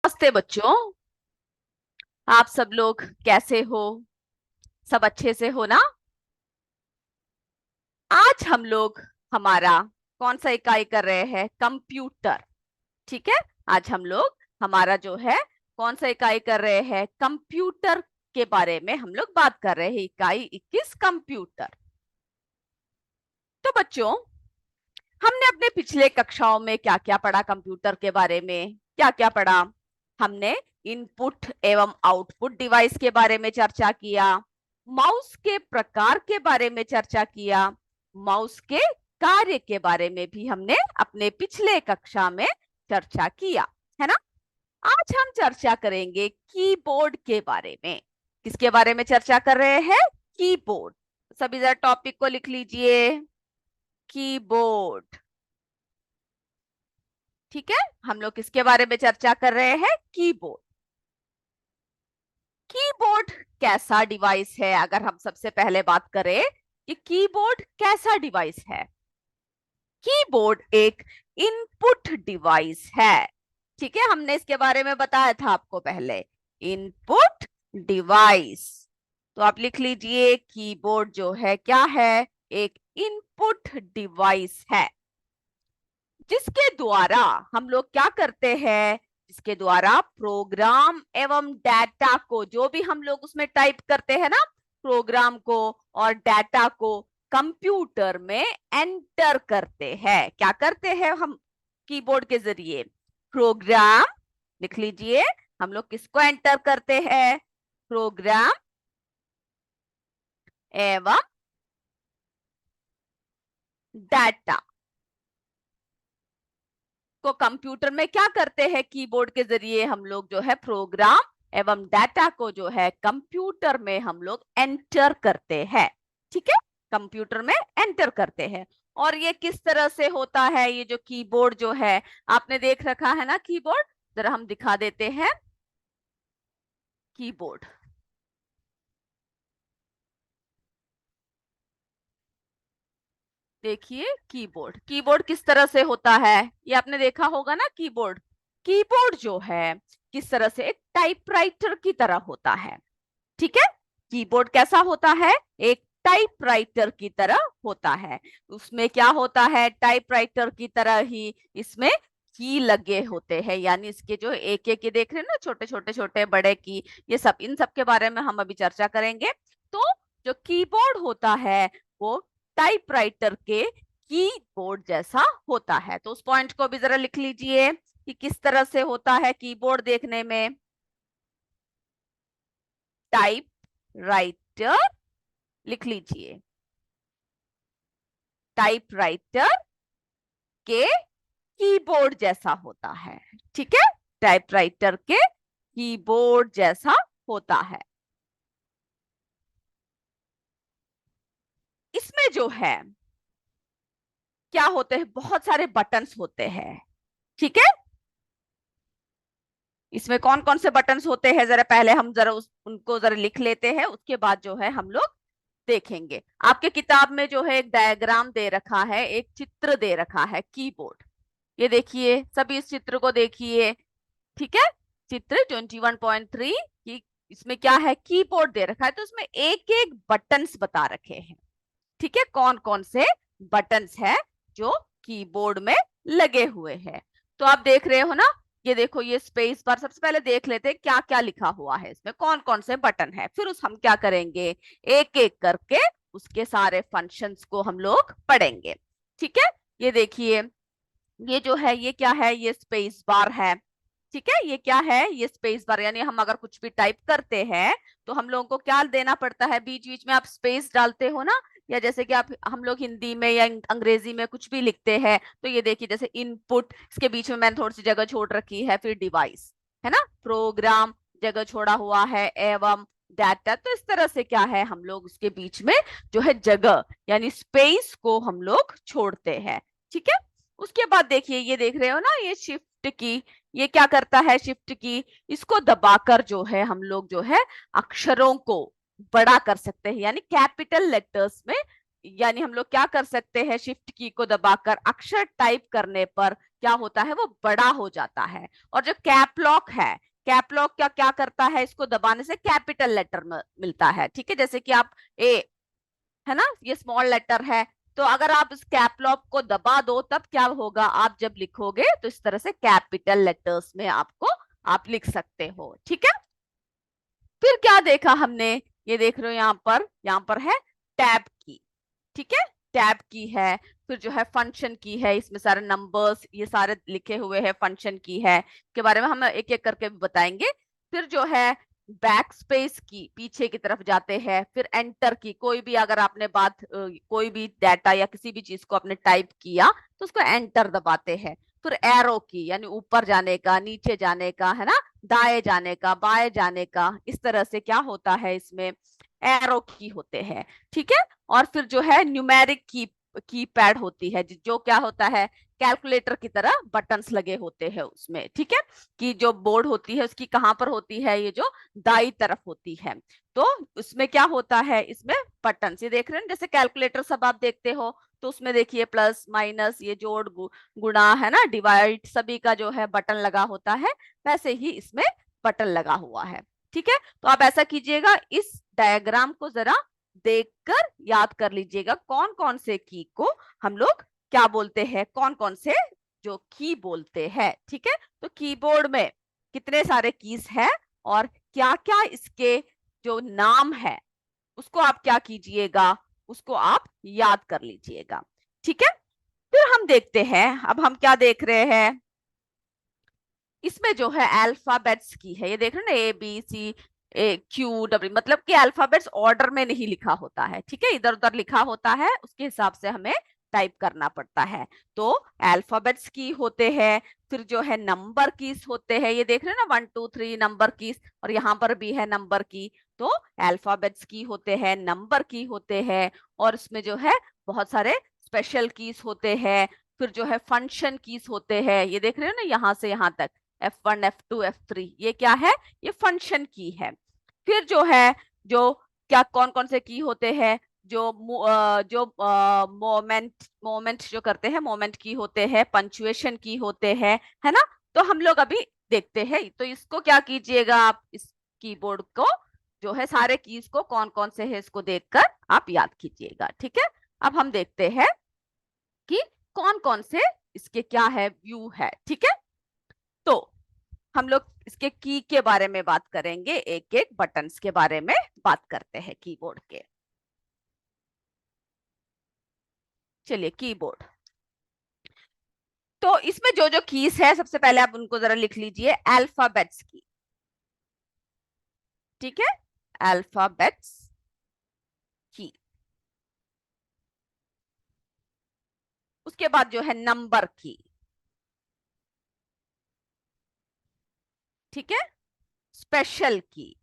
नमस्ते बच्चों। आप सब लोग कैसे हो? सब अच्छे से हो ना? आज हम लोग हमारा कौन सा इकाई कर रहे हैं? कंप्यूटर। ठीक है। आज हम लोग हमारा जो है कौन सा इकाई कर रहे हैं? कंप्यूटर के बारे में हम लोग बात कर रहे हैं। इकाई 21 कंप्यूटर। तो बच्चों, हमने अपने पिछले कक्षाओं में क्या क्या पढ़ा? कंप्यूटर के बारे में क्या क्या पढ़ा? हमने इनपुट एवं आउटपुट डिवाइस के बारे में चर्चा किया, माउस के प्रकार के बारे में चर्चा किया, माउस के कार्य के बारे में भी हमने अपने पिछले कक्षा में चर्चा किया, है ना? आज हम चर्चा करेंगे कीबोर्ड के बारे में। किसके बारे में चर्चा कर रहे हैं? कीबोर्ड। सभी जरा टॉपिक को लिख लीजिए, कीबोर्ड। ठीक है। हम लोग किसके बारे में चर्चा कर रहे हैं? कीबोर्ड। कीबोर्ड कैसा डिवाइस है? अगर हम सबसे पहले बात करें कि कीबोर्ड कैसा डिवाइस है। कीबोर्ड एक इनपुट डिवाइस है। ठीक है, हमने इसके बारे में बताया था आपको पहले। Input device. तो आप लिख लीजिए, कीबोर्ड जो है क्या है? एक इनपुट डिवाइस है, जिसके द्वारा हम लोग क्या करते हैं? जिसके द्वारा प्रोग्राम एवं डाटा को, जो भी हम लोग उसमें टाइप करते हैं ना, प्रोग्राम को और डाटा को कंप्यूटर में एंटर करते हैं। क्या करते हैं हम कीबोर्ड के जरिए? प्रोग्राम। लिख लीजिए, हम लोग किसको एंटर करते हैं? प्रोग्राम एवं डाटा को कंप्यूटर में क्या करते हैं? कीबोर्ड के जरिए हम लोग जो है प्रोग्राम एवं डाटा को जो है कंप्यूटर में हम लोग एंटर करते हैं। ठीक है, कंप्यूटर में एंटर करते हैं। और ये किस तरह से होता है? ये जो कीबोर्ड जो है, आपने देख रखा है ना कीबोर्ड? जरा हम दिखा देते हैं कीबोर्ड। देखिए कीबोर्ड, कीबोर्ड किस तरह से होता है? ये आपने देखा होगा ना कीबोर्ड। कीबोर्ड जो है किस तरह से? एक टाइपराइटर की तरह होता है। ठीक है। कीबोर्ड कैसा होता है? एक टाइपराइटर की तरह होता है। उसमें क्या होता है? टाइपराइटर की तरह ही इसमें की लगे होते हैं, यानी इसके जो एक एक ये देख रहे हैं ना, छोटे छोटे छोटे बड़े की, ये सब, इन सब के बारे में हम अभी चर्चा करेंगे। तो जो कीबोर्ड होता है वो टाइपराइटर के कीबोर्ड जैसा होता है। तो उस पॉइंट को भी जरा लिख लीजिए कि किस तरह से होता है कीबोर्ड देखने में। टाइप राइटर, लिख लीजिए, टाइपराइटर के कीबोर्ड जैसा होता है। ठीक है, टाइपराइटर के कीबोर्ड जैसा होता है। इसमें जो है क्या होते हैं? बहुत सारे बटन्स होते हैं। ठीक है, इसमें कौन कौन से बटन्स होते हैं? जरा पहले हम जरा उनको जरा लिख लेते हैं, उसके बाद जो है हम लोग देखेंगे। आपके किताब में जो है एक डायग्राम दे रखा है, एक चित्र दे रखा है कीबोर्ड। ये देखिए, सभी इस चित्र को देखिए। ठीक है, चित्र 21.3 की, इसमें क्या है? कीबोर्ड दे रखा है, तो उसमें एक एक बटन्स बता रखे हैं। ठीक है, कौन कौन से बटन्स है जो कीबोर्ड में लगे हुए हैं? तो आप देख रहे हो ना, ये देखो, ये स्पेस बार। सबसे पहले देख लेते हैं क्या क्या लिखा हुआ है इसमें, कौन कौन से बटन है, फिर उस हम क्या करेंगे, एक एक करके उसके सारे फंक्शंस को हम लोग पढ़ेंगे। ठीक है, ये देखिए, ये जो है ये क्या है? ये स्पेस बार है। ठीक है, ये क्या है? ये स्पेस बार, यानी हम अगर कुछ भी टाइप करते हैं तो हम लोगों को क्या देना पड़ता है? बीच बीच में आप स्पेस डालते हो ना, या जैसे कि आप, हम लोग हिंदी में या अंग्रेजी में कुछ भी लिखते हैं तो ये देखिए, जैसे इनपुट, इसके बीच में मैंने थोड़ी सी जगह छोड़ रखी है, फिर डिवाइस, है ना, प्रोग्राम जगह छोड़ा हुआ है, एवं डाटा। तो इस तरह से क्या है, हम लोग उसके बीच में जो है जगह यानी स्पेस को हम लोग छोड़ते हैं। ठीक है, उसके बाद देखिए, ये देख रहे हो ना, ये शिफ्ट की, ये क्या करता है? शिफ्ट की, इसको दबाकर जो है हम लोग जो है अक्षरों को बड़ा कर सकते हैं, यानी कैपिटल लेटर्स में। यानी हम लोग क्या कर सकते हैं? शिफ्ट की को दबाकर अक्षर टाइप करने पर क्या होता है, वो बड़ा हो जाता है। और जो कैप लॉक है, कैप लॉक क्या क्या करता है, इसको दबाने से कैपिटल लेटर मिलता है। ठीक है, जैसे कि आप ए, है ना, ये स्मॉल लेटर है, तो अगर आप इस कैप लॉक को दबा दो तब क्या होगा, आप जब लिखोगे तो इस तरह से कैपिटल लेटर्स में आपको आप लिख सकते हो। ठीक है, फिर क्या देखा हमने, ये देख रहे हो यहाँ पर है टैब की। ठीक है, टैब की है। फिर जो है फंक्शन की है, इसमें सारे नंबर्स ये सारे लिखे हुए हैं, फंक्शन की है के बारे में हम एक एक करके भी बताएंगे। फिर जो है बैक स्पेस की, पीछे की तरफ जाते हैं। फिर एंटर की, कोई भी अगर आपने कोई भी डाटा या किसी भी चीज को आपने टाइप किया तो उसको एंटर दबाते हैं। फिर एरो की, यानी ऊपर जाने का, नीचे जाने का, है ना, दाएं जाने का, बाएं जाने का, इस तरह से क्या होता है, इसमें एरो की होते हैं। ठीक है, और फिर जो है न्यूमेरिक की पैड होती है, जो क्या होता है, कैलकुलेटर की तरह बटन्स लगे होते हैं उसमें। ठीक है, कि जो बोर्ड होती है उसकी कहाँ पर होती है, ये जो दाई तरफ होती है। तो उसमें क्या होता है, इसमें बटन्स, ये देख रहे हैं जैसे कैलकुलेटर सब आप देखते हो, तो उसमें देखिए प्लस माइनस, ये जोड़ गुणा, है ना, डिवाइड, सभी का जो है बटन लगा होता है, वैसे ही इसमें बटन लगा हुआ है। ठीक है, तो आप ऐसा कीजिएगा, इस डायग्राम को जरा देखकर याद कर लीजिएगा, कौन कौन से की को हम लोग क्या बोलते हैं, कौन कौन से जो की बोलते हैं। ठीक है, तो कीबोर्ड में कितने सारे कीज है और क्या क्या इसके जो नाम है उसको आप क्या कीजिएगा, उसको आप याद कर लीजिएगा। ठीक है, फिर हम देखते हैं, अब हम क्या देख रहे हैं, इसमें जो है अल्फाबेट्स की है, ये देख रहे हैं ना, A B C Q W, मतलब कि अल्फाबेट्स ऑर्डर में नहीं लिखा होता है। ठीक है, इधर उधर लिखा होता है, उसके हिसाब से हमें टाइप करना पड़ता है। तो अल्फाबेट्स की होते हैं। फिर जो है नंबर कीज होते हैं, ये देख रहे हैं ना, 1 2 3 नंबर कीज, और यहाँ पर भी है नंबर की। तो अल्फाबेट्स की होते हैं, नंबर की होते हैं, और इसमें जो है बहुत सारे स्पेशल कीज होते हैं। फिर जो है फंक्शन कीज होते हैं, ये देख रहे हो ना, यहाँ से यहाँ तक F1 F2 F3, ये क्या है, ये फंक्शन की है। फिर जो है, जो क्या कौन कौन से की होते हैं, जो मोमेंट मोमेंट जो करते हैं, मोमेंट की होते हैं, पंचुएशन की होते हैं, है ना। तो हम लोग अभी देखते हैं, तो इसको क्या कीजिएगा, आप इस कीबोर्ड को जो है सारे कीज को कौन कौन से है इसको देखकर आप याद कीजिएगा। ठीक है, अब हम देखते हैं कि कौन कौन से इसके क्या है, व्यू है। ठीक है, तो हम लोग इसके की के बारे में बात करेंगे, एक एक बटन्स के बारे में बात करते हैं कीबोर्ड के। चलिए, कीबोर्ड, तो इसमें जो जो कीज है सबसे पहले आप उनको जरा लिख लीजिए, अल्फाबेट्स की। ठीक है, अल्फाबेट्स की। उसके बाद जो है नंबर की। ठीक है, स्पेशल की।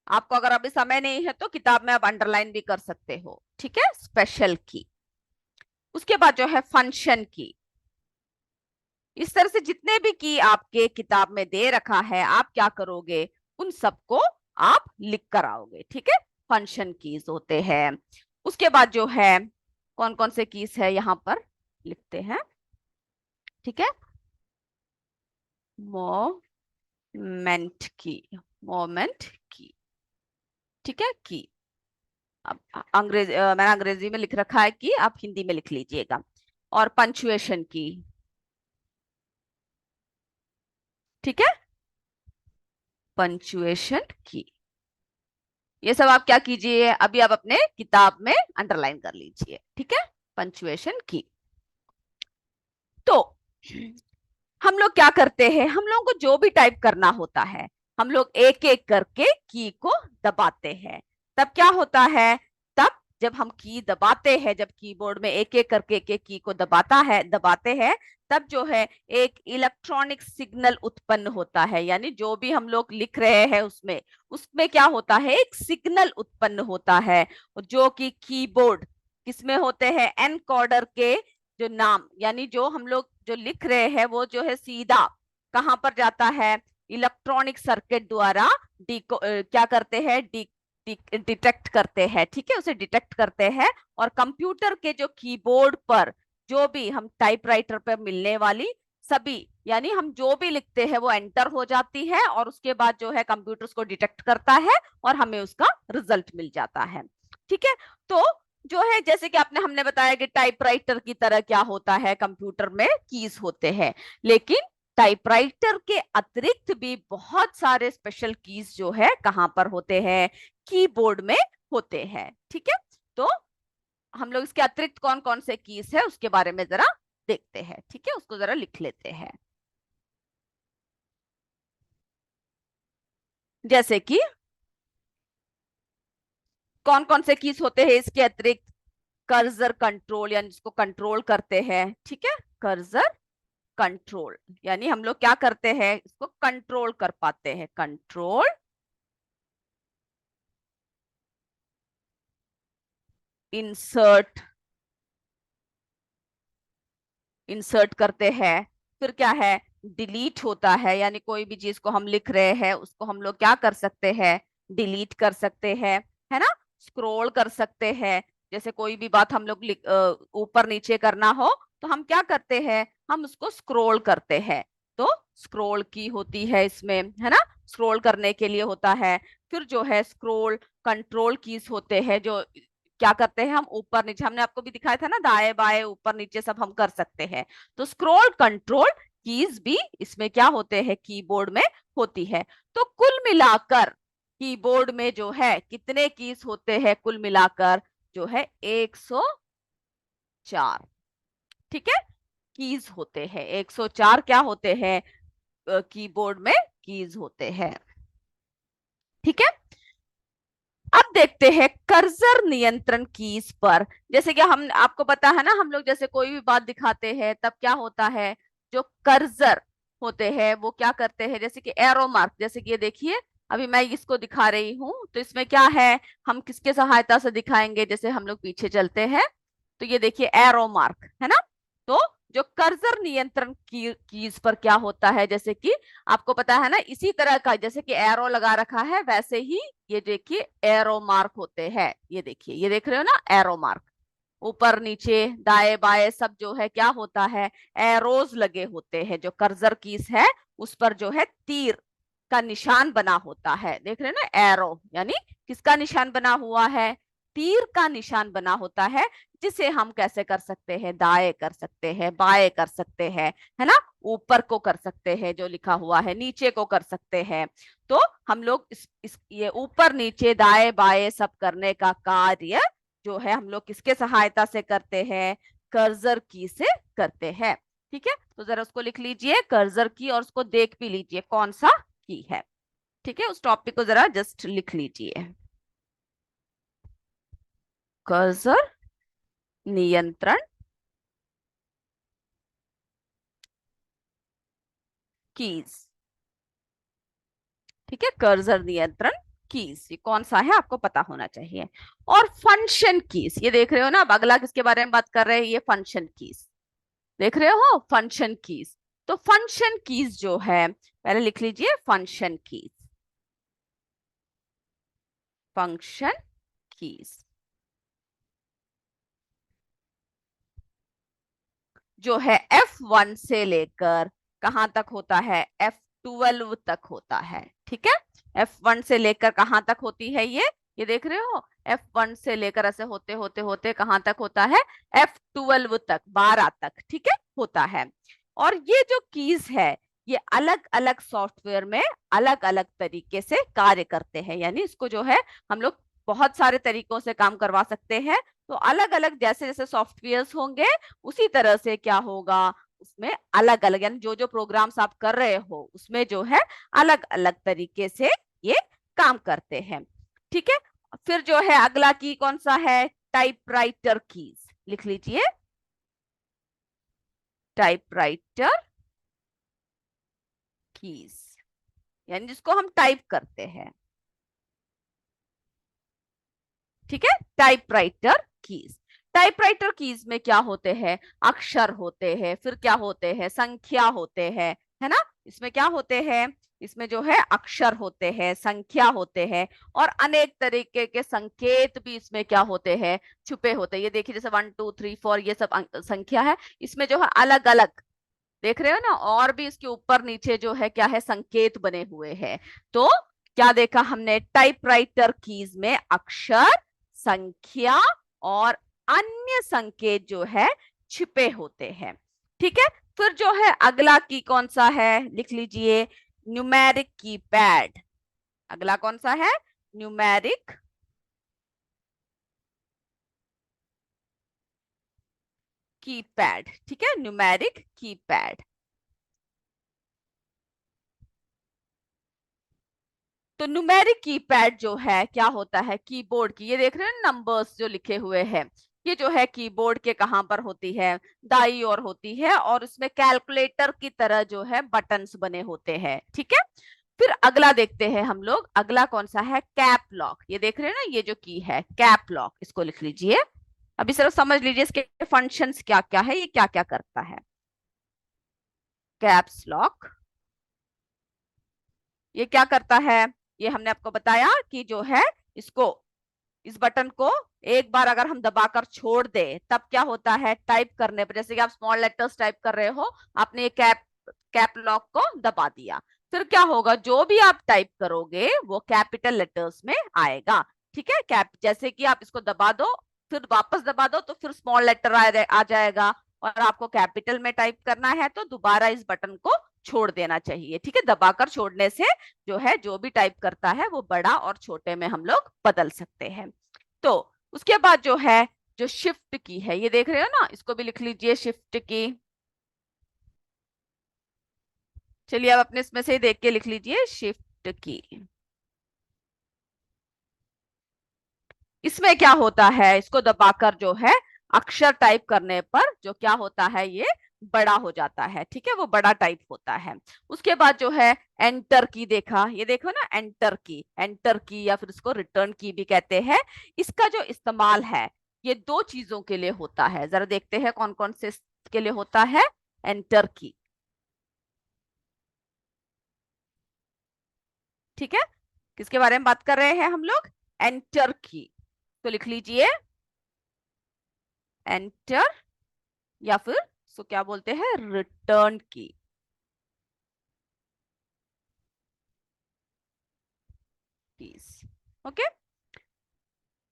आपको अगर अभी समय नहीं है तो किताब में आप अंडरलाइन भी कर सकते हो। ठीक है, स्पेशल की। उसके बाद जो है फंक्शन की। इस तरह से जितने भी की आपके किताब में दे रखा है, आप क्या करोगे, उन सबको आप लिख कर आओगे। ठीक है, फंक्शन कीज होते हैं। उसके बाद जो है कौन कौन से कीज है यहाँ पर लिखते हैं। ठीक है, मोमेंट की, मोमेंट की। ठीक है, की। अब मैंने अंग्रेजी में लिख रखा है कि आप हिंदी में लिख लीजिएगा। और पंचुएशन की। ठीक है, पंचुएशन की। ये सब आप क्या कीजिए, अभी आप अपने किताब में अंडरलाइन कर लीजिए। ठीक है, पंचुएशन की। तो हम लोग क्या करते हैं, हम लोगों को जो भी टाइप करना होता है, हम लोग एक एक करके की को दबाते हैं। तब क्या होता है, तब जब हम की दबाते हैं, जब कीबोर्ड में एक एक करके एक एक की को दबाते हैं, तब जो है एक इलेक्ट्रॉनिक सिग्नल उत्पन्न होता है, यानी जो भी हम लोग लिख रहे हैं उसमें उसमें क्या होता है, एक सिग्नल उत्पन्न होता है, जो कि कीबोर्ड किसमें होते हैं, एनकोडर के जो नाम, यानी जो हम लोग जो लिख रहे हैं वो जो है सीधा कहां पर जाता है, इलेक्ट्रॉनिक सर्किट द्वारा क्या करते हैं, डिटेक्ट करते हैं। ठीक है, उसे डिटेक्ट करते हैं, और कंप्यूटर के जो कीबोर्ड पर जो भी हम टाइपराइटर पर मिलने वाली सभी, यानी हम जो भी लिखते हैं वो एंटर हो जाती है और उसके बाद जो है कंप्यूटर उसको डिटेक्ट करता है और हमें उसका रिजल्ट मिल जाता है। ठीक है। तो जो है जैसे कि आपने हमने बताया कि टाइपराइटर की तरह क्या होता है, कंप्यूटर में कीज होते हैं, लेकिन टाइपराइटर के अतिरिक्त भी बहुत सारे स्पेशल कीज जो है कहां पर होते हैं, कीबोर्ड में होते हैं। ठीक है। तो हम लोग इसके अतिरिक्त कौन कौन से कीज है उसके बारे में जरा देखते हैं। ठीक है, उसको जरा लिख लेते हैं। जैसे कि कौन कौन से कीज होते हैं इसके अतिरिक्त, कर्सर कंट्रोल यानी जिसको कंट्रोल करते हैं। ठीक है, कर्सर कंट्रोल यानी हम लोग क्या करते हैं, इसको कंट्रोल कर पाते हैं, कंट्रोल, इंसर्ट, इंसर्ट करते हैं। फिर क्या है, डिलीट होता है, यानी कोई भी चीज को हम लिख रहे हैं उसको हम लोग क्या कर सकते हैं, डिलीट कर सकते हैं, है ना। स्क्रॉल कर सकते हैं, जैसे कोई भी बात हम लोग ऊपर नीचे करना हो तो हम क्या करते हैं, हम उसको स्क्रॉल करते हैं। तो स्क्रॉल की होती है इसमें, है ना, स्क्रॉल करने के लिए होता है। फिर जो है स्क्रॉल कंट्रोल कीज होते हैं जो क्या करते हैं, हम ऊपर नीचे, हमने आपको भी दिखाया था ना, दाएं बाएं ऊपर नीचे सब हम कर सकते हैं। तो स्क्रॉल कंट्रोल कीज भी इसमें क्या होते हैं, कीबोर्ड में होती है। तो कुल मिलाकर कीबोर्ड में जो है कितने कीज होते हैं, कुल मिलाकर जो है 104। ठीक है, कीज होते हैं 104, क्या होते हैं, कीबोर्ड में कीज होते हैं। ठीक है। अब देखते हैं कर्सर नियंत्रण कीज पर। जैसे कि हम आपको पता है ना, हम लोग जैसे कोई भी बात दिखाते हैं तब क्या होता है, जो कर्सर होते हैं वो क्या करते हैं, जैसे कि एरो मार्क, जैसे कि ये देखिए अभी मैं इसको दिखा रही हूं तो इसमें क्या है, हम किसके सहायता से दिखाएंगे, जैसे हम लोग पीछे चलते हैं तो ये देखिए एरो मार्क है ना। तो जो कर्सर नियंत्रण कीज पर क्या होता है, जैसे कि आपको पता है ना, इसी तरह का जैसे कि एरो लगा रखा है वैसे ही ये देखिए एरो मार्क होते हैं। ये देखिए, ये देख रहे हो ना, एरो मार्क, ऊपर नीचे दाएं बाएं सब जो है क्या होता है, एरोज लगे होते हैं। जो कर्सर कीज है उस पर जो है तीर का निशान बना होता है, देख रहे हैं ना, एरो यानी किसका निशान बना हुआ है, तीर का निशान बना होता है, जिसे हम कैसे कर सकते हैं, दाएं कर सकते हैं, बाएं कर सकते हैं, है ना, ऊपर को कर सकते हैं जो लिखा हुआ है, नीचे को कर सकते हैं। तो हम लोग इस ये ऊपर नीचे दाएं बाएं सब करने का कार्य जो है हम लोग किसके सहायता से करते हैं, कर्सर की से करते हैं। ठीक है, तो जरा उसको लिख लीजिए कर्सर की और उसको देख भी लीजिए कौन सा की है। ठीक है, उस टॉपिक को जरा जस्ट लिख लीजिए, कर्सर नियंत्रण कीज। ठीक है, कर्सर नियंत्रण कीज ये कौन सा है आपको पता होना चाहिए। और फंक्शन कीज, ये देख रहे हो ना, अब अगला किसके बारे में बात कर रहे हैं, ये फंक्शन कीज देख रहे हो, फंक्शन कीज। तो फंक्शन कीज जो है पहले लिख लीजिए, फंक्शन कीज, फंक्शन कीज जो है F1 से लेकर कहां तक होता है, F12 तक होता है। ठीक है, F1 से लेकर कहां तक होती है ये देख रहे हो, F1 से लेकर ऐसे होते होते होते कहां तक होता है, F12 तक, 12 तक। ठीक है, होता है। और ये जो कीज है ये अलग अलग सॉफ्टवेयर में अलग अलग तरीके से कार्य करते हैं, यानी इसको जो है हम लोग बहुत सारे तरीकों से काम करवा सकते हैं। तो अलग अलग जैसे जैसे सॉफ्टवेयर्स होंगे उसी तरह से क्या होगा, उसमें अलग अलग, यानी जो जो प्रोग्राम्स आप कर रहे हो उसमें जो है अलग अलग तरीके से ये काम करते हैं। ठीक है, फिर जो है अगला की कौन सा है, टाइपराइटर कीज, लिख लीजिए, टाइपराइटर कीज यानी जिसको हम टाइप करते हैं। ठीक है, टाइपराइटर कीज, टाइपराइटर कीज में क्या होते हैं, अक्षर होते हैं, फिर क्या होते हैं, संख्या होते हैं, है ना। इसमें क्या होते हैं, इसमें जो है अक्षर होते हैं, संख्या होते हैं, और अनेक तरीके के संकेत भी इसमें क्या होते हैं, छुपे होते हैं। ये देखिए जैसे 1 2 3 4 ये सब संख्या है, इसमें जो है अलग अलग देख रहे हो ना, और भी इसके ऊपर नीचे जो है क्या है, संकेत बने हुए हैं। तो क्या देखा हमने, टाइपराइटर कीज में अक्षर, संख्या और अन्य संकेत जो है छिपे होते हैं। ठीक है, फिर जो है अगला की कौन सा है, लिख लीजिए, न्यूमेरिक कीपैड। अगला कौन सा है, न्यूमेरिक कीपैड। ठीक है, न्यूमेरिक कीपैड। तो न्यूमेरिक कीपैड जो है क्या होता है, कीबोर्ड की, ये देख रहे हैं नंबर्स जो लिखे हुए हैं, ये जो है कीबोर्ड के कहां पर होती है, दाई ओर होती है, और उसमें कैलकुलेटर की तरह जो है बटन्स बने होते हैं। ठीक है, फिर अगला देखते हैं हम लोग, अगला कौन सा है, कैप लॉक। ये देख रहे हैं ना, ये जो की है कैप लॉक, इसको लिख लीजिए। अभी सिर्फ समझ लीजिए इसके फंक्शंस क्या क्या है, ये क्या क्या करता है। कैप्स लॉक ये क्या करता है, ये हमने आपको बताया कि जो है इसको, इस बटन को एक बार अगर हम दबाकर छोड़ दे तब क्या होता है, टाइप करने पर, जैसे कि आप स्मॉल लेटर्स टाइप कर रहे हो, आपने ये कैप कैप लॉक को दबा दिया, फिर क्या होगा, जो भी आप टाइप करोगे वो कैपिटल लेटर्स में आएगा। ठीक है, कैप जैसे कि आप इसको दबा दो, फिर वापस दबा दो, तो फिर स्मॉल लेटर आ जाएगा, और आपको कैपिटल में टाइप करना है तो दोबारा इस बटन को छोड़ देना चाहिए। ठीक है, दबाकर छोड़ने से जो है जो भी टाइप करता है वो बड़ा और छोटे में हम लोग बदल सकते हैं। तो उसके बाद जो है, जो शिफ्ट की है, ये देख रहे हो ना, इसको भी लिख लीजिए, शिफ्ट की। चलिए अब अपने इसमें से देख के लिख लीजिए, शिफ्ट की। इसमें क्या होता है, इसको दबाकर जो है अक्षर टाइप करने पर जो क्या होता है, ये बड़ा हो जाता है। ठीक है, वो बड़ा टाइप होता है। उसके बाद जो है एंटर की देखा, ये देखो ना, एंटर की, एंटर की या फिर इसको रिटर्न की भी कहते हैं। इसका जो इस्तेमाल है ये दो चीजों के लिए होता है, जरा देखते हैं कौन कौन से के लिए होता है एंटर की। ठीक है, किसके बारे में बात कर रहे हैं हम लोग, एंटर की। तो लिख लीजिए, एंटर, या फिर इसको क्या बोलते हैं, रिटर्न की। Keys, okay.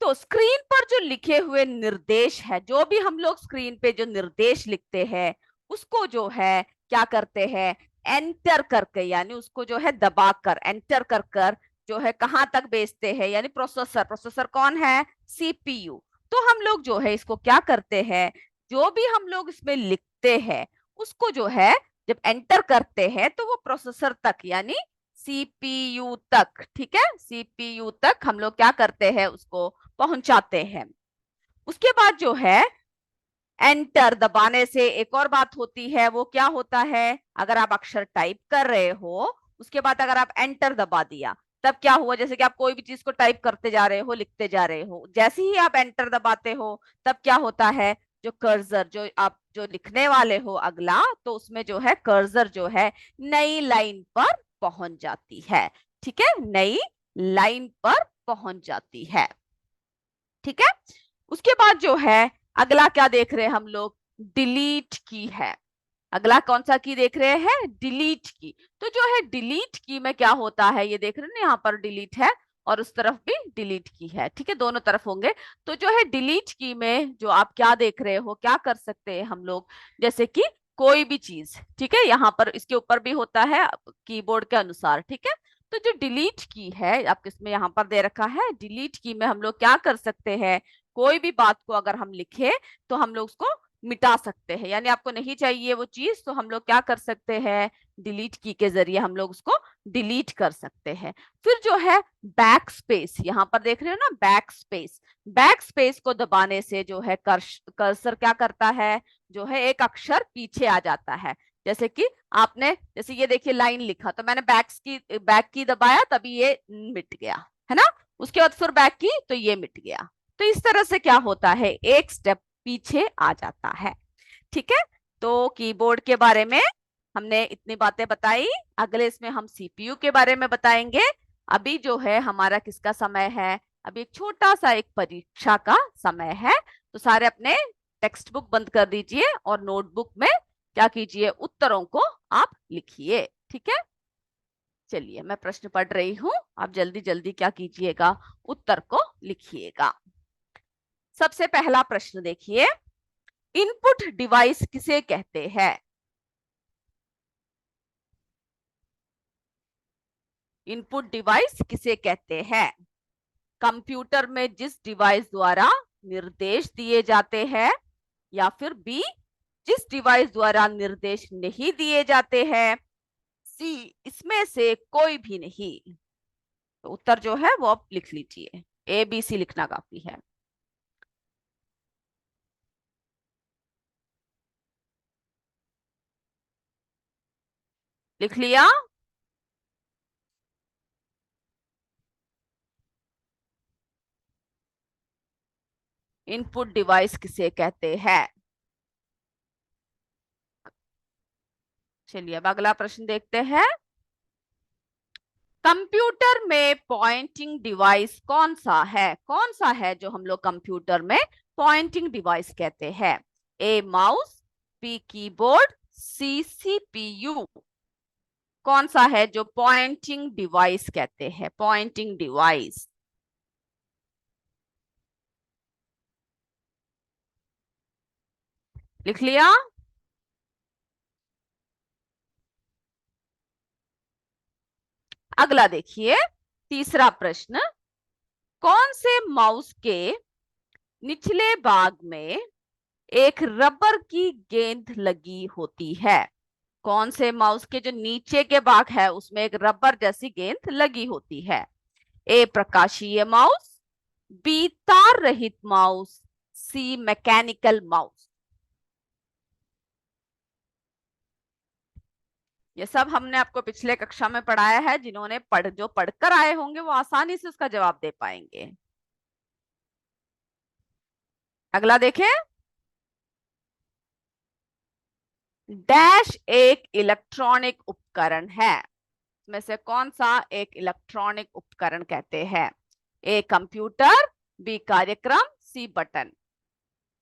तो स्क्रीन पर जो लिखे हुए निर्देश है, जो भी हम लोग स्क्रीन पे जो निर्देश लिखते हैं उसको जो है क्या करते हैं, एंटर करके, यानी उसको जो है दबाकर, एंटर कर कर जो है कहां तक भेजते हैं, यानी प्रोसेसर, प्रोसेसर कौन है, सीपीयू। तो हम लोग जो है इसको क्या करते हैं, जो भी हम लोग इसमें लिखते हैं उसको जो है जब एंटर करते हैं तो वो प्रोसेसर तक, यानी सीपीयू तक, ठीक है, सीपीयू तक हम लोग क्या करते हैं, उसको पहुंचाते हैं। उसके बाद जो है एंटर दबाने से एक और बात होती है, वो क्या होता है, अगर आप अक्षर टाइप कर रहे हो उसके बाद अगर आप एंटर दबा दिया तब क्या हुआ, जैसे कि आप कोई भी चीज को टाइप करते जा रहे हो, लिखते जा रहे हो, जैसे ही आप एंटर दबाते हो तब क्या होता है, जो कर्सर, जो आप जो लिखने वाले हो अगला, तो उसमें जो है कर्सर जो है नई लाइन पर पहुंच जाती है। ठीक है, नई लाइन पर पहुंच जाती है। ठीक है, उसके बाद जो है अगला क्या देख रहे हैं हम लोग, डिलीट की है। अगला कौन सा की देख रहे हैं, डिलीट की। तो जो है डिलीट की में क्या होता है, ये देख रहे हैं ना, यहाँ पर डिलीट है और उस तरफ भी डिलीट की है। ठीक है, दोनों तरफ होंगे। तो जो है डिलीट की में जो आप क्या देख रहे हो, क्या कर सकते हैं हम लोग, जैसे कि कोई भी चीज, ठीक है, यहाँ पर इसके ऊपर भी होता है कीबोर्ड के अनुसार। ठीक है, तो जो डिलीट की है आप किसमें यहाँ पर दे रखा है, डिलीट की में हम लोग क्या कर सकते हैं, कोई भी बात को अगर हम लिखे तो हम लोग उसको मिटा सकते हैं, यानी आपको नहीं चाहिए वो चीज तो हम लोग क्या कर सकते हैं, डिलीट की के जरिए हम लोग उसको डिलीट कर सकते हैं। फिर जो है बैक स्पेस, यहाँ पर देख रहे हो ना, बैक स्पेस, बैक स्पेस को दबाने से जो है कर्सर क्या करता है, जो है एक अक्षर पीछे आ जाता है। जैसे कि आपने, जैसे ये देखिए लाइन लिखा तो मैंने बैक की दबाया तभी ये मिट गया, है ना, उसके बाद फिर बैक की तो ये मिट गया। तो इस तरह से क्या होता है, एक स्टेप पीछे आ जाता है। ठीक है, तो कीबोर्ड के बारे में हमने इतनी बातें बताई। अगले इसमें हम सीपीयू के बारे में बताएंगे। अभी जो है हमारा किसका समय है? अभी एक छोटा सा एक परीक्षा का समय है। तो सारे अपने टेक्स्ट बुक बंद कर दीजिए और नोटबुक में क्या कीजिए, उत्तरों को आप लिखिए। ठीक है, चलिए मैं प्रश्न पढ़ रही हूँ, आप जल्दी जल्दी क्या कीजिएगा, उत्तर को लिखिएगा। सबसे पहला प्रश्न देखिए, इनपुट डिवाइस किसे कहते हैं? इनपुट डिवाइस किसे कहते हैं? कंप्यूटर में जिस डिवाइस द्वारा निर्देश दिए जाते हैं, या फिर बी, जिस डिवाइस द्वारा निर्देश नहीं दिए जाते हैं, सी, इसमें से कोई भी नहीं। तो उत्तर जो है वो आप लिख लीजिए, ए बी सी लिखना काफी है। लिख लिया? इनपुट डिवाइस किसे कहते हैं? चलिए अब अगला प्रश्न देखते हैं। कंप्यूटर में पॉइंटिंग डिवाइस कौन सा है? कौन सा है जो हम लोग कंप्यूटर में पॉइंटिंग डिवाइस कहते हैं? A mouse, B keyboard, C CPU. कौन सा है जो पॉइंटिंग डिवाइस कहते हैं? Pointing device. लिख लिया? अगला देखिए, तीसरा प्रश्न, कौन से माउस के निचले भाग में एक रबर की गेंद लगी होती है? कौन से माउस के जो नीचे के भाग है उसमें एक रबर जैसी गेंद लगी होती है? ए प्रकाशीय माउस, बी तार रहित माउस, सी मैकेनिकल माउस। ये सब हमने आपको पिछले कक्षा में पढ़ाया है। जिन्होंने जो पढ़कर आए होंगे वो आसानी से उसका जवाब दे पाएंगे। अगला देखें, डैश एक इलेक्ट्रॉनिक उपकरण है। में से कौन सा एक इलेक्ट्रॉनिक उपकरण कहते हैं? ए कंप्यूटर, बी कार्यक्रम, सी बटन।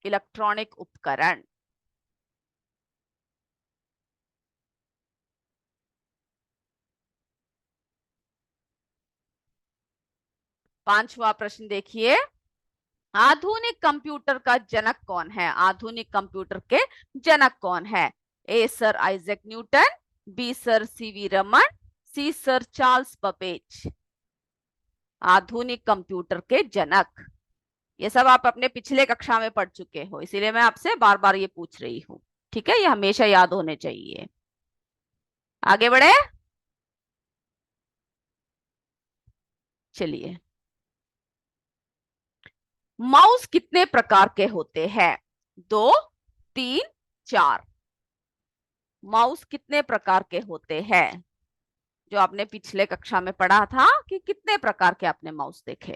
इलेक्ट्रॉनिक उपकरण। पांचवा प्रश्न देखिए, आधुनिक कंप्यूटर का जनक कौन है? आधुनिक कंप्यूटर के जनक कौन है? A sir Isaac Newton, B sir CV Raman, C sir Charles Babbage. आधुनिक कंप्यूटर के जनक। ये सब आप अपने पिछले कक्षा में पढ़ चुके हो, इसीलिए मैं आपसे बार बार ये पूछ रही हूँ। ठीक है, ये हमेशा याद होने चाहिए। आगे बढ़े, चलिए। माउस कितने प्रकार के होते हैं? दो, तीन, चार। माउस कितने प्रकार के होते हैं? जो आपने पिछले कक्षा में पढ़ा था कि कितने प्रकार के आपने माउस देखे।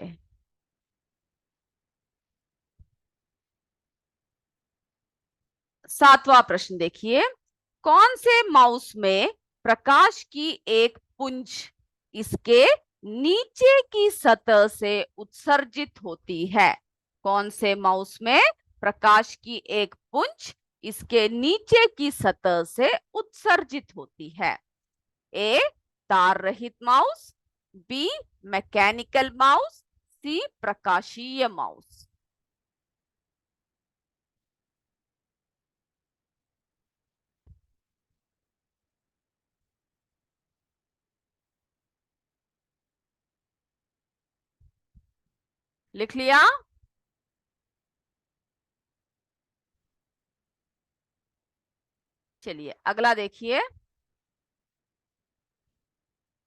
सातवां प्रश्न देखिए, कौन से माउस में प्रकाश की एक पुंज इसके नीचे की सतह से उत्सर्जित होती है? कौन से माउस में प्रकाश की एक पुंज इसके नीचे की सतह से उत्सर्जित होती है? ए तार रहित माउस, बी मैकेनिकल माउस, सी प्रकाशीय माउस। लिख लिया? चलिए अगला देखिए,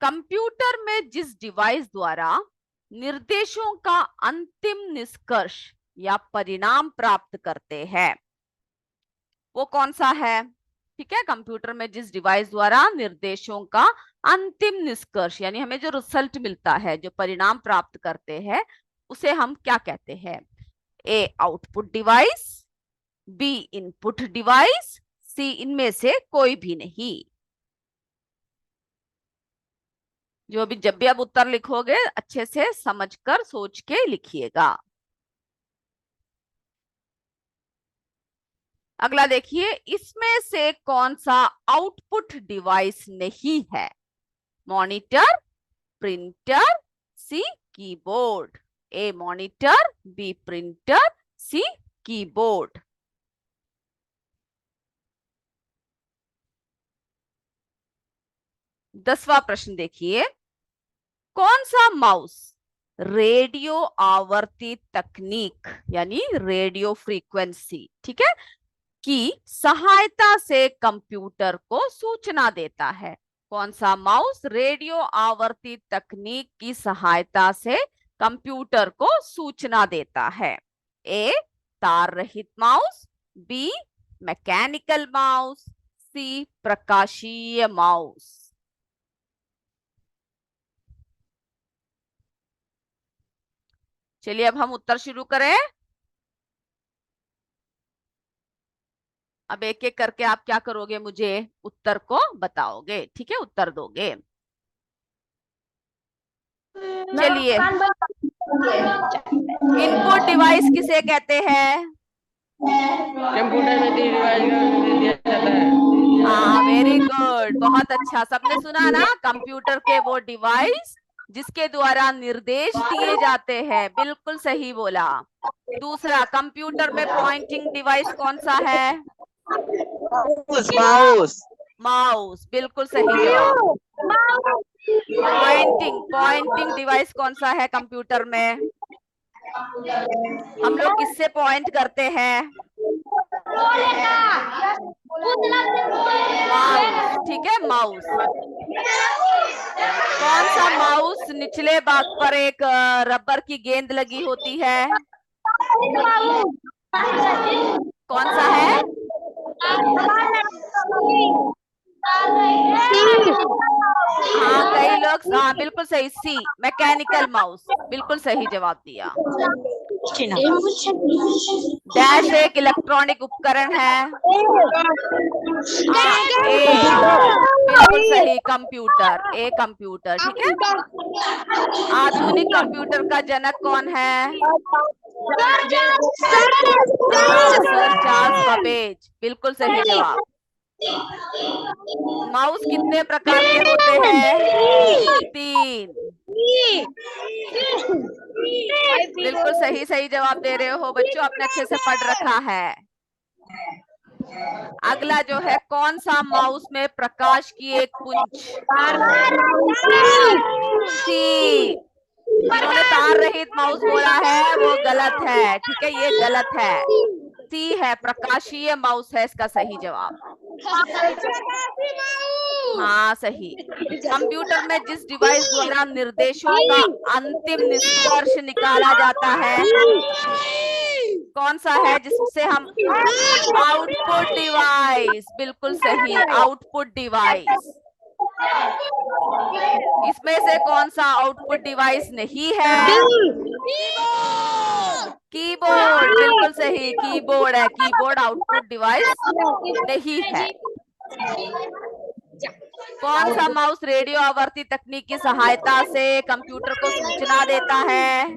कंप्यूटर में जिस डिवाइस द्वारा निर्देशों का अंतिम निष्कर्ष या परिणाम प्राप्त करते हैं, वो कौन सा है? ठीक है, कंप्यूटर में जिस डिवाइस द्वारा निर्देशों का अंतिम निष्कर्ष यानी हमें जो रिजल्ट मिलता है, जो परिणाम प्राप्त करते हैं, उसे हम क्या कहते हैं? A output device, B input device, C इनमें से कोई भी नहीं। जो भी जब भी आप उत्तर लिखोगे अच्छे से समझकर सोच के लिखिएगा। अगला देखिए, इसमें से कौन सा आउटपुट डिवाइस नहीं है? Monitor, printer, C keyboard. A monitor, B printer, C keyboard. 10वां प्रश्न देखिए, कौन सा माउस रेडियो आवर्ती तकनीक यानी रेडियो फ्रीक्वेंसी, ठीक है, की सहायता से कंप्यूटर को सूचना देता है? कौन सा माउस रेडियो आवर्ती तकनीक की सहायता से कंप्यूटर को सूचना देता है? ए तार रहित माउस, बी मैकेनिकल माउस, सी प्रकाशीय माउस। चलिए अब हम उत्तर शुरू करें। अब एक एक करके आप क्या करोगे, मुझे उत्तर को बताओगे, ठीक है, उत्तर दोगे। चलिए, इनपुट डिवाइस किसे कहते हैं? कंप्यूटर में डिवाइस दिया जाता है। हाँ, वेरी गुड, बहुत अच्छा। सबने सुना ना, कंप्यूटर के वो डिवाइस जिसके द्वारा निर्देश दिए जाते हैं, बिल्कुल सही बोला। दूसरा, कंप्यूटर में पॉइंटिंग डिवाइस कौन सा है? माउस। माउस, बिल्कुल सही जवाब। पॉइंटिंग डिवाइस कौन सा है कंप्यूटर में? हम लोग किससे पॉइंट करते हैं? माउस, ठीक है, माउस। कौन सा माउस निचले भाग पर एक रबर की गेंद लगी होती है? कौन सा है? हाँ, कई लोग, हाँ बिल्कुल सही, सी मैकेनिकल माउस, बिल्कुल सही जवाब दिया। डैश एक इलेक्ट्रॉनिक उपकरण है। ए बिल्कुल सही, कंप्यूटर, ए कंप्यूटर, ठीक है। आधुनिक कंप्यूटर का जनक कौन है? सर चार्ल्स बबेज, बिल्कुल सही जवाब। माउस कितने प्रकार के होते हैं? 3। बिल्कुल सही सही जवाब दे रहे हो बच्चों, आपने अच्छे से पढ़ रखा है। अगला जो है, कौन सा माउस में प्रकाश की एक पुंज? सी। जिन्होंने तार रहित माउस बोला है वो गलत है, ठीक है, ये गलत है। सी है, प्रकाशीय माउस है इसका सही जवाब। हाँ सही। कंप्यूटर में जिस डिवाइस द्वारा निर्देशों का अंतिम निष्कर्ष निकाला जाता है, कौन सा है जिससे हम? आउटपुट डिवाइस, बिल्कुल सही, आउटपुट डिवाइस। इसमें से कौन सा आउटपुट डिवाइस नहीं है? कीबोर्ड, बिल्कुल सही, कीबोर्ड है, कीबोर्ड आउटपुट डिवाइस नहीं है। कौन सा माउस रेडियो आवर्ती तकनीक की सहायता से कंप्यूटर को सूचना देता है?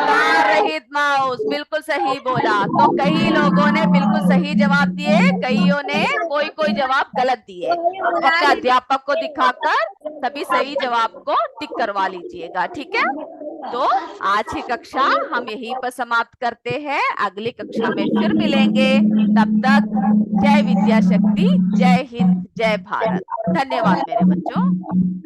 तार रहित माउस, बिल्कुल सही बोला। तो कई लोगों ने बिल्कुल सही जवाब दिए, कईयों ने कोई कोई जवाब गलत दिए। अब अपने अध्यापक को दिखाकर सभी सही जवाब को टिक करवा लीजिएगा, ठीक है। तो आज की कक्षा हम यहीं पर समाप्त करते हैं, अगली कक्षा में फिर मिलेंगे। तब तक जय विद्या शक्ति, जय हिंद, जय भारत। धन्यवाद मेरे बच्चों।